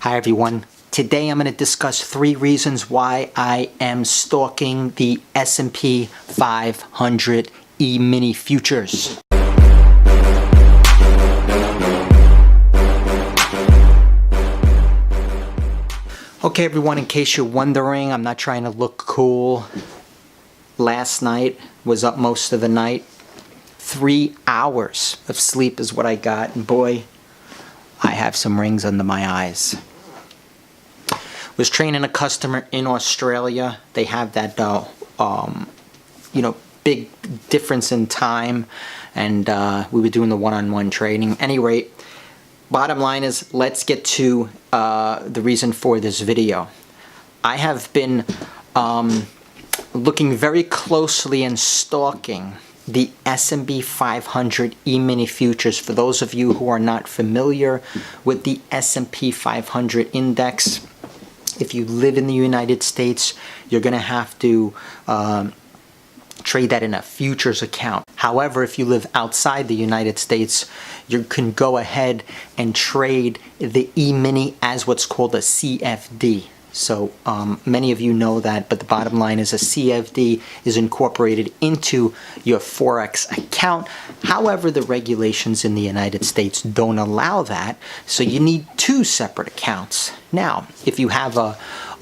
Hi everyone. Today I'm going to discuss 3 reasons why I am stalking the S&P 500 E-mini futures. Okay everyone, in case you're wondering, I'm not trying to look cool. Last night was up most of the night. 3 hours of sleep is what I got, and boy, I have some rings under my eyes. Was training a customer in Australia. They have that, big difference in time, and we were doing the one-on-one trading. Any rate, bottom line is, let's get to the reason for this video. I have been looking very closely and stalking the S&P 500 E-mini futures. For those of you who are not familiar with the S&P 500 index, if you live in the United States, you're going to have to trade that in a futures account. However, if you live outside the United States, you can go ahead and trade the E-mini as what's called a CFD. So many of you know that, but the bottom line is a CFD is incorporated into your Forex account. However, the regulations in the United States don't allow that, so you need 2 separate accounts. Now, if you have a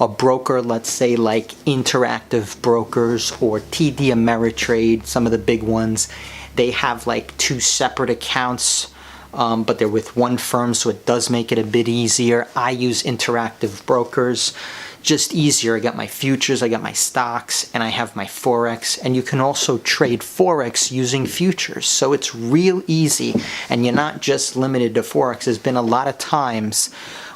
broker, let's say like Interactive Brokers or TD Ameritrade, some of the big ones, they have like 2 separate accounts. But they're with one firm, so it does make it a bit easier. I use Interactive Brokers, just easier. I got my futures, I got my stocks, and I have my Forex. And you can also trade Forex using futures, so it's real easy. And you're not just limited to Forex. There's been a lot of times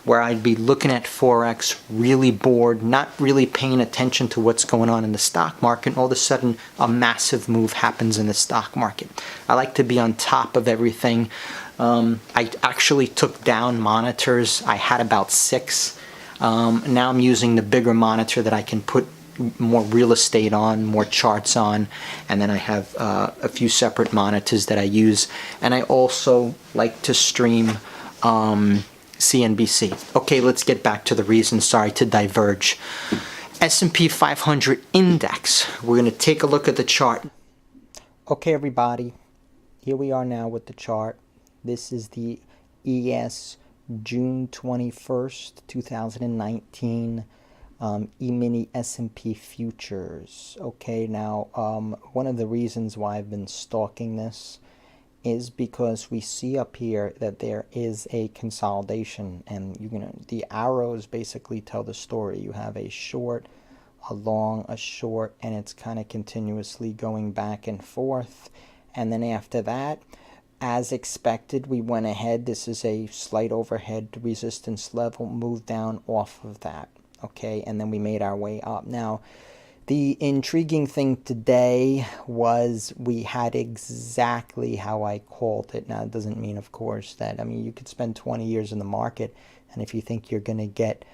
where I'd be looking at Forex, really bored, not really paying attention to what's going on in the stock market, and all of a sudden a massive move happens in the stock market. I like to be on top of everything. I actually took down monitors. I had about 6. Now I'm using the bigger monitor that I can put more real estate on, more charts on, and then I have a few separate monitors that I use. And I also like to stream CNBC. Okay, let's get back to the reason. Sorry to diverge. S&P 500 index. We're going to take a look at the chart. Okay, everybody. Here we are now with the chart. This is the ES June 21st, 2019 E-mini S&P futures. Okay, now one of the reasons why I've been stalking this is because we see up here that there is a consolidation, and the arrows basically tell the story. You have a short, a long, a short, and it's kind of continuously going back and forth. And then after that, as expected, we went ahead. This is a slight overhead resistance level, moved down off of that. Okay, and then we made our way up. Now, the intriguing thing today was we had exactly how I called it. Now, it doesn't mean, of course, that, you could spend 20 years in the market, and if you think you're going to get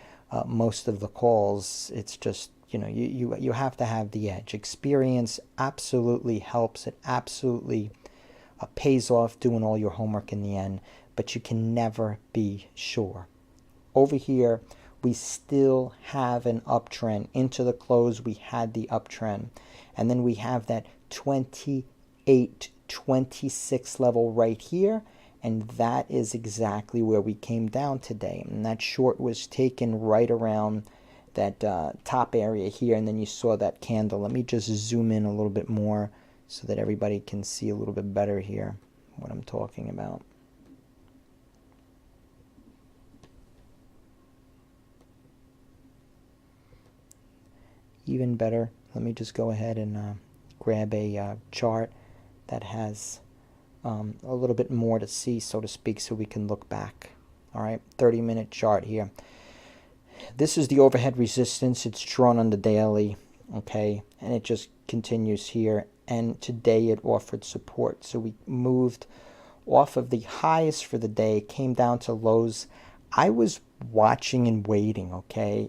most of the calls, it's just, you have to have the edge. Experience absolutely helps. It absolutely pays off doing all your homework in the end, but you can never be sure. Over here, we still have an uptrend. Into the close, we had the uptrend. And then we have that 28, 26 level right here, and that is exactly where we came down today. And that short was taken right around that top area here, and then you saw that candle. Let me just zoom in a little bit more so that everybody can see a little bit better here what I'm talking about. Even better, let me just go ahead and grab a chart that has a little bit more to see, so to speak, so we can look back. All right, 30-minute chart here. This is the overhead resistance. It's drawn on the daily, okay, and it just continues here. And today it offered support. So we moved off of the highs for the day, came down to lows. I was watching and waiting, okay?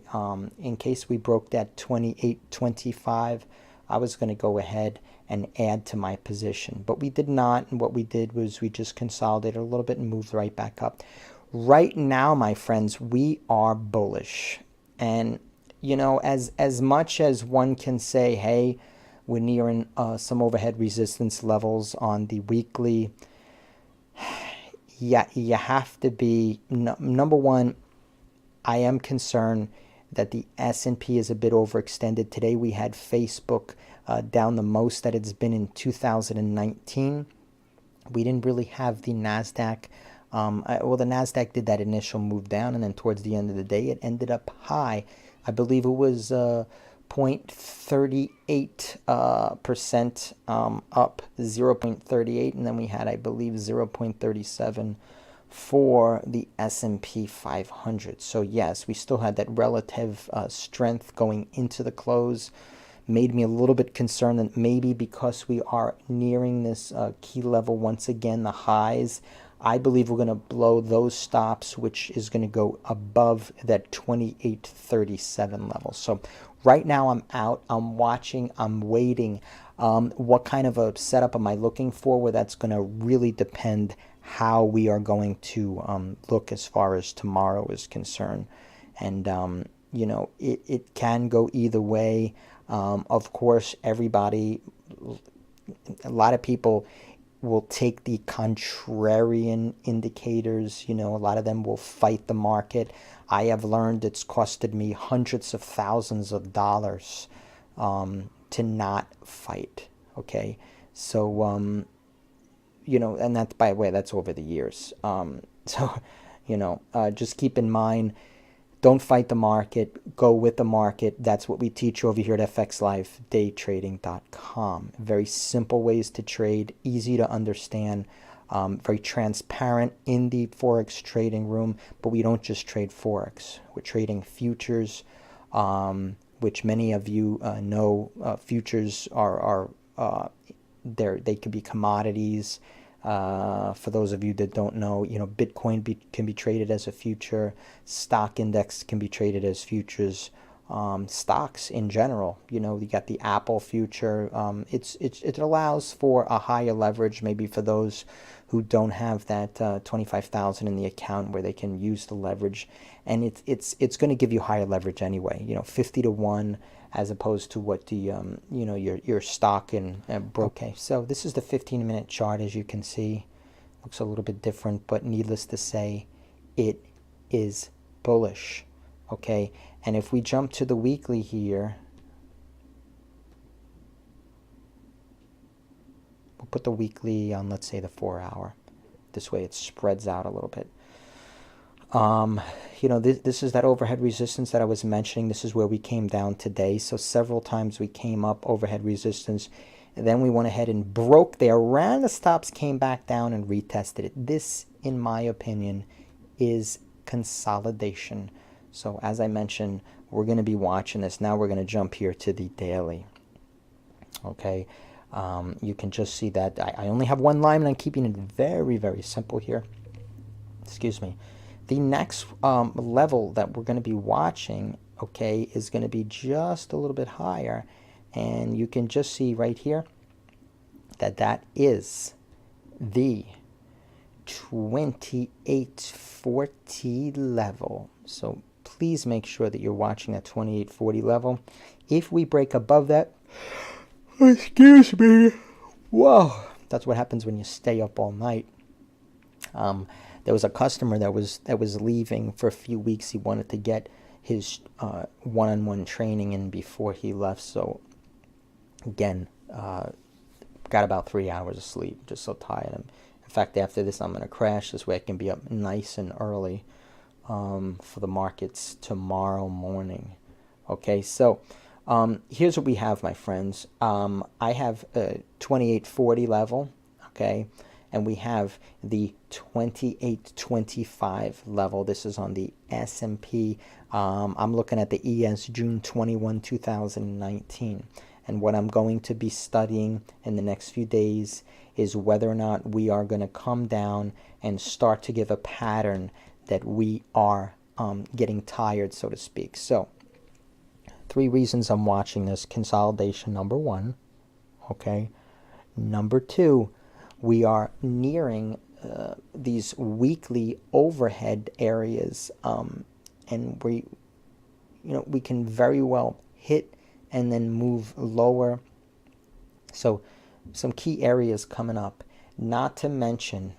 In case we broke that 28.25, I was going to go ahead and add to my position. But we did not, and what we did was we just consolidated a little bit and moved right back up. right now, my friends, we are bullish. And, you know, as much as one can say, hey, we're nearing some overhead resistance levels on the weekly, yeah, you have to be, number one, I am concerned that the S&P is a bit overextended. Today we had Facebook down the most that it's been in 2019. We didn't really have the NASDAQ. Well, the NASDAQ did that initial move down, and then towards the end of the day, it ended up high. I believe it was 0.38% up, 0.38, and then we had, I believe, 0.37 for the S&P 500. So yes, we still had that relative strength going into the close. Made me a little bit concerned that maybe because we are nearing this key level once again, the highs, I believe we're going to blow those stops, which is going to go above that 2837 level. So right now I'm out, I'm watching, I'm waiting. What kind of a setup am I looking for? Well, that's going to really depend how we are going to look as far as tomorrow is concerned. And, you know, it can go either way. Of course, everybody, a lot of people will take the contrarian indicators. You know, a lot of them will fight the market. I have learned it's costed me hundreds of thousands of dollars to not fight. Okay, so you know, and that's, by the way, that's over the years. So, you know, just keep in mind, don't fight the market, go with the market. That's what we teach over here at Fxlivedaytrading.com. Very simple ways to trade, easy to understand, very transparent in the Forex trading room, but we don't just trade Forex. We're trading futures, which many of you know. Futures are they could be commodities. For those of you that don't know, you know, Bitcoin can be traded as a future. Stock index can be traded as futures. Stocks in general, you know, you got the Apple future. It allows for a higher leverage, maybe for those who don't have that 25,000 in the account where they can use the leverage, and it's going to give you higher leverage anyway. You know, 50-to-1 as opposed to what the you know, your stock and okay. So this is the 15-minute chart. As you can see, looks a little bit different, but needless to say, it is bullish. Okay, and if we jump to the weekly here, we'll put the weekly on, let's say, the 4-hour. This way it spreads out a little bit. You know, this is that overhead resistance that I was mentioning. This is where we came down today. So several times we came up overhead resistance, and then we went ahead and broke there, ran the stops, came back down and retested it. This, in my opinion, is consolidation. So as I mentioned, we're going to be watching this. Now we're going to jump here to the daily. Okay, you can just see that I only have one line, and I'm keeping it very, very simple here. Excuse me. The next level that we're going to be watching, okay, is going to be just a little bit higher. And you can just see right here that that is the 2840 level. So please make sure that you're watching that 2840 level. If we break above that, excuse me, whoa, that's what happens when you stay up all night. There was a customer that was leaving for a few weeks. He wanted to get his one-on-one training in before he left. So again, got about 3 hours of sleep. Just so tired. In fact, after this, I'm going to crash. This way I can be up nice and early for the markets tomorrow morning. Okay, so here's what we have, my friends. I have a 2840 level. Okay. And we have the 2825 level. This is on the S&P. I'm looking at the ES June 21, 2019. And what I'm going to be studying in the next few days is whether or not we are going to come down and start to give a pattern that we are getting tired, so to speak. So 3 reasons I'm watching this. Consolidation, number 1. Okay. Number 2. We are nearing these weekly overhead areas, and we can very well hit and then move lower. So some key areas coming up, not to mention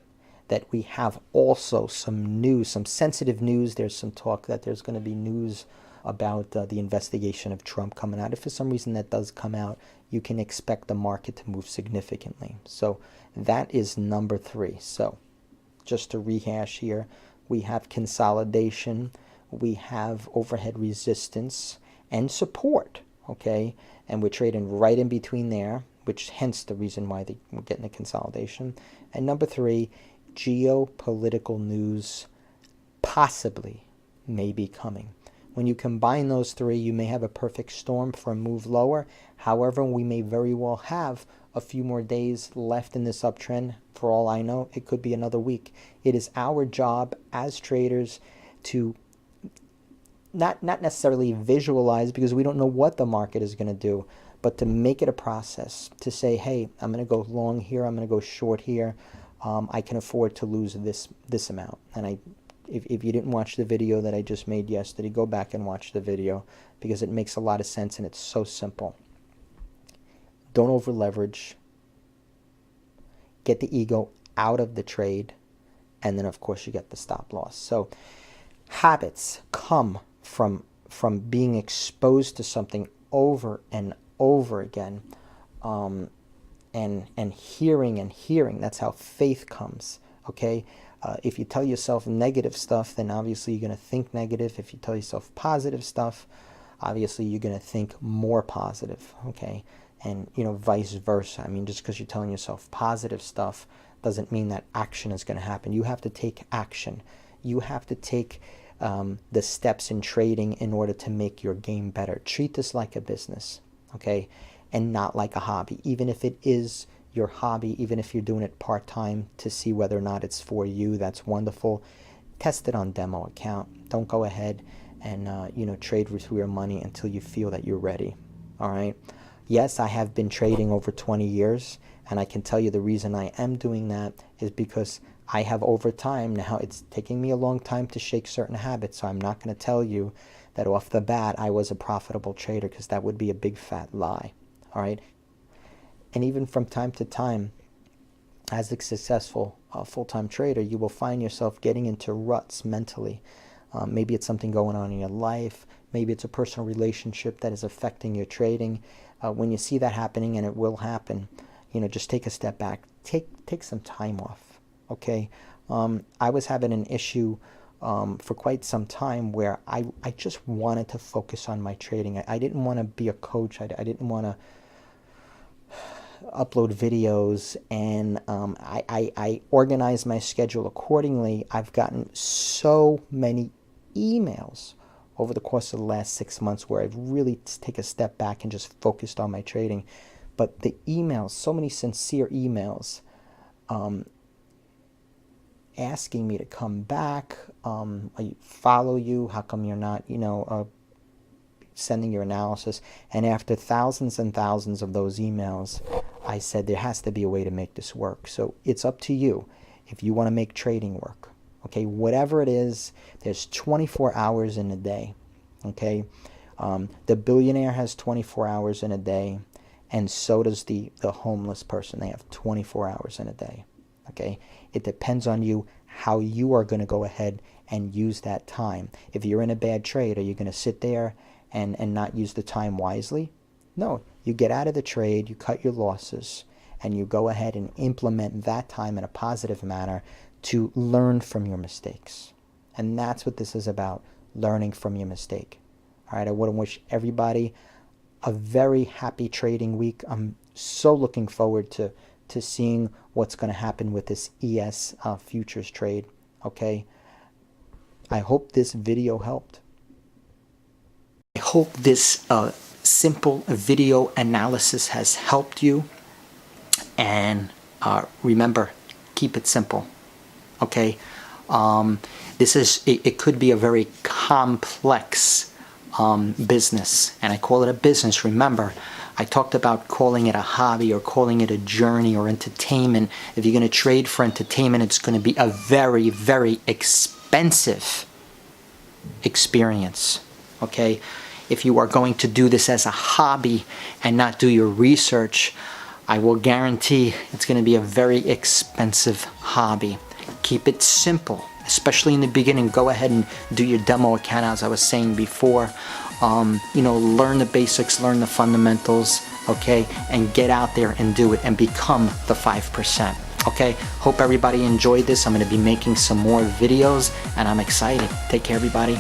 that we have also some news, some sensitive news. There's some talk that there's going to be news about the investigation of Trump coming out. If for some reason that does come out, you can expect the market to move significantly. So that is number 3. So just to rehash here, we have consolidation, we have overhead resistance and support, okay? And we're trading right in between there, which hence the reason why we're getting the consolidation. And number 3, geopolitical news possibly may be coming. When you combine those 3, you may have a perfect storm for a move lower. However, we may very well have a few more days left in this uptrend. For all I know, it could be another week. It is our job as traders to not necessarily visualize, because we don't know what the market is going to do, but to make it a process, to say, hey, I'm going to go long here, I'm going to go short here. I can afford to lose this amount. And if you didn't watch the video that I just made yesterday, go back and watch the video, because it makes a lot of sense and it's so simple. Don't over leverage. Get the ego out of the trade. And then, of course, you get the stop loss. So habits come from being exposed to something over and over again, and hearing. That's how faith comes, okay? If you tell yourself negative stuff, then obviously you're going to think negative. If you tell yourself positive stuff, obviously you're going to think more positive, okay? And, vice versa. I mean, just because you're telling yourself positive stuff doesn't mean that action is going to happen. You have to take action. You have to take the steps in trading in order to make your game better. Treat this like a business, okay? And not like a hobby. Even if it is your hobby, even if you're doing it part-time to see whether or not it's for you, that's wonderful. Test it on demo account. Don't go ahead and trade with your money until you feel that you're ready. All right. Yes, I have been trading over 20 years, and I can tell you the reason I am doing that is because I have, over time, now it's taking me a long time to shake certain habits, so I'm not going to tell you that off the bat I was a profitable trader, because that would be a big fat lie. All right. And even from time to time, as a successful full-time trader, you will find yourself getting into ruts mentally. Maybe it's something going on in your life. Maybe it's a personal relationship that is affecting your trading. When you see that happening, and it will happen, just take a step back. Take some time off, okay? I was having an issue for quite some time where I just wanted to focus on my trading. I didn't want to be a coach. I didn't want to upload videos, and I organized my schedule accordingly. I've gotten so many emails over the course of the last 6 months where I've really taken a step back and just focused on my trading. But the emails, so many sincere emails, asking me to come back, I follow you, how come you're not, sending your analysis? And after thousands and thousands of those emails, I said there has to be a way to make this work. So it's up to you if you want to make trading work. Okay, whatever it is, there's 24 hours in a day. Okay, the billionaire has 24 hours in a day, and so does the homeless person. They have 24 hours in a day. Okay, it depends on you how you are going to go ahead and use that time. If you're in a bad trade, are you going to sit there and not use the time wisely? No, you get out of the trade, you cut your losses, and you go ahead and implement that time in a positive manner to learn from your mistakes. And that's what this is about, learning from your mistake. All right, I want to wish everybody a very happy trading week. I'm so looking forward to seeing what's going to happen with this ES futures trade. Okay, I hope this video helped. I hope this simple video analysis has helped you. And remember, keep it simple. Okay, it could be a very complex business, and I call it a business. Remember, I talked about calling it a hobby or calling it a journey or entertainment. If you're going to trade for entertainment, it's going to be a very, very expensive experience, okay? If you are going to do this as a hobby and not do your research, I will guarantee it's going to be a very expensive hobby. Keep it simple, especially in the beginning. Go ahead and do your demo account, as I was saying before. You know, learn the basics, learn the fundamentals, okay, and get out there and do it and become the 5%. Okay, hope everybody enjoyed this. I'm going to be making some more videos and I'm excited. Take care, everybody.